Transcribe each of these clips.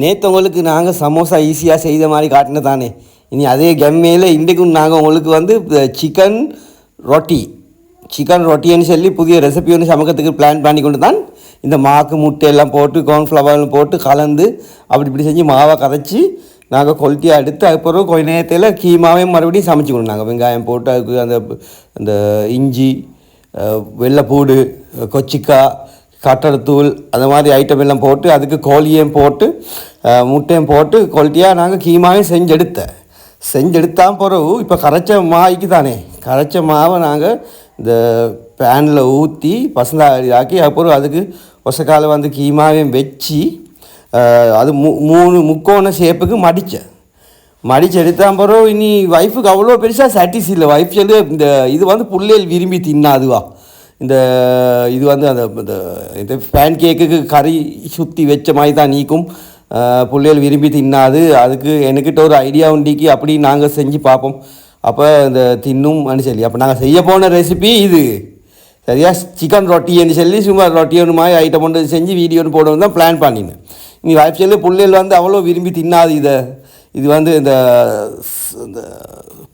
நேற்று உங்களுக்கு நாங்கள் சமோசா ஈஸியாக செய்த மாதிரி காட்டின தானே. இனி அதே கம்மையில் இன்றைக்கும் நாங்கள் உங்களுக்கு வந்து சிக்கன் ரொட்டி ரொட்டின்னு சொல்லி புதிய ரெசிபி ஒன்று சமைக்கிறதுக்கு பிளான் பண்ணி கொண்டு தான் இந்த மாக்கு முட்டையெல்லாம் போட்டு கார்ன்ஃப்ளவர்லாம் போட்டு கலந்து அப்படி இப்படி செஞ்சு மாவை கரைச்சி நாங்கள் குவாலிட்டியாக எடுத்து அதுக்கப்புறம் கொஞ்ச நேரத்தில் கீமாவையும் மறுபடியும் சமைச்சிக்கணும். நாங்கள் வெங்காயம் போட்டு அதுக்கு அந்த அந்த இஞ்சி வெள்ளைப்பூடு கொச்சிக்காய் கட்டடத்தூள் அந்த மாதிரி ஐட்டம் எல்லாம் போட்டு அதுக்கு கோழியையும் போட்டு முட்டையும் போட்டு குவாலிட்டியாக நாங்கள் கீமாவையும் செஞ்செடுத்தான் பிறகு இப்போ கரைச்ச மாய்க்கு தானே கரைச்ச மாவை நாங்கள் இந்த பேனில் ஊற்றி பசந்தாக்கி அப்புறம் அதுக்கு ஒசக்கால வந்து கீமாவையும் வச்சு அது 3 முக்கோண ஷேப்புக்கு மடித்து எடுத்தான் பிறகு இனி ஒய்ஃபுக்கு அவ்வளோ பெருசாக சாட்டிஸ் இல்லை. ஒய்ஃப் சொல்லி இந்த இது வந்து புள்ளைகள் விரும்பி தின்னாதுவா. இந்த இது வந்து அந்த இந்த பேன் கேக்குக்கு கறி சுற்றி வச்ச மாதிரி தான் நீக்கும் பிள்ளைகள் விரும்பி தின்னாது. அதுக்கு எனக்கிட்ட ஒரு ஐடியா உண்டிக்கு அப்படி நாங்கள் செஞ்சு பார்ப்போம். அப்போ இந்த தின்னும்னு சொல்லி அப்போ நாங்கள் செய்ய போன ரெசிபி இது சரியா சிக்கன் ரொட்டின்னு சொல்லி சும்மா ரொட்டி ஒன்று மாதிரி ஐட்டம் ஒன்று செஞ்சு வீடியோ ஒன்று போடணும் தான் பிளான் பண்ணினேன். நீ வாய்ப்பு சொல்லி பிள்ளைகள் வந்து அவ்வளோ விரும்பி தின்னாது. இது வந்து இந்த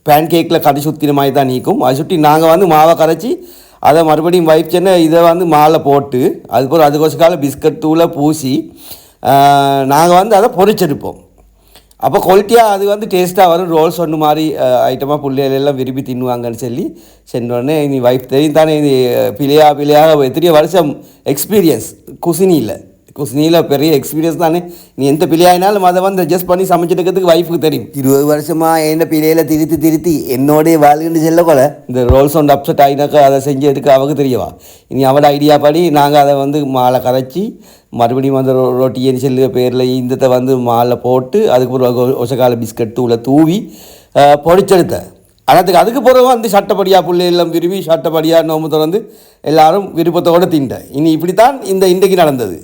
பேன் கேக்கில் கறி சுற்றின மாதிரி தான் நீக்கும். அதை சுற்றி நாங்கள் வந்து மாவை கரைச்சி அதை மறுபடியும் வைப் சென்ன இதை வந்து மாலை போட்டு அதுக்கப்புறம் அதுக்கோசக்கால பிஸ்கட் தூளை பூசி நாங்கள் வந்து அதை பொரிச்செடுப்போம். அப்போ குவாலிட்டியாக அது வந்து டேஸ்ட்டாக வரும். ரோல்ஸ் ஒன்று மாதிரி ஐட்டமாக பிள்ளைகள் எல்லாம் விரும்பி தின்னுவாங்கன்னு சொல்லி சென்றோடனே நீ வைஃப் தெரியும் தானே. இது பிள்ளையாக எத்தனையோ வருஷம் எக்ஸ்பீரியன்ஸ் குசினியில் பெரிய எக்ஸ்பீரியன்ஸ் தானே. நீ எந்த பிள்ளையாயினாலும் அதை வந்து அட்ஜஸ்ட் பண்ணி சமைச்சிருக்கிறதுக்கு வைஃபுக்கு தெரியும். 20 வருஷமாக என்ன பிள்ளையில திருத்தி என்னோடைய வாழ்கின்ற செல்லக்கூட இந்த ரோல்ஸ் ஒன்று அப்செட் ஆகினாக்கா அதை செஞ்சதுக்கு அவங்க தெரியவா. இனி அவட ஐடியா படி நாங்கள் அதை வந்து மாலை கரைச்சி மறுபடியும் வந்து ரொட்டின்னு சொல்லி பேரில் இந்த வந்து மாலை போட்டு அதுக்கப்புறம் ஒசக்கால பிஸ்கட் தூளை தூவி பொடிச்செடுத்தேன். அதுக்கு பிறகு வந்து சட்டப்படியாக பிள்ளைகளும் விரும்பி சட்டப்படியாக நோம்பு திறந்து எல்லாரும் விருப்பத்தோடு தின்ட்டேன். இனி இப்படித்தான் இன்றைக்கு நடந்தது.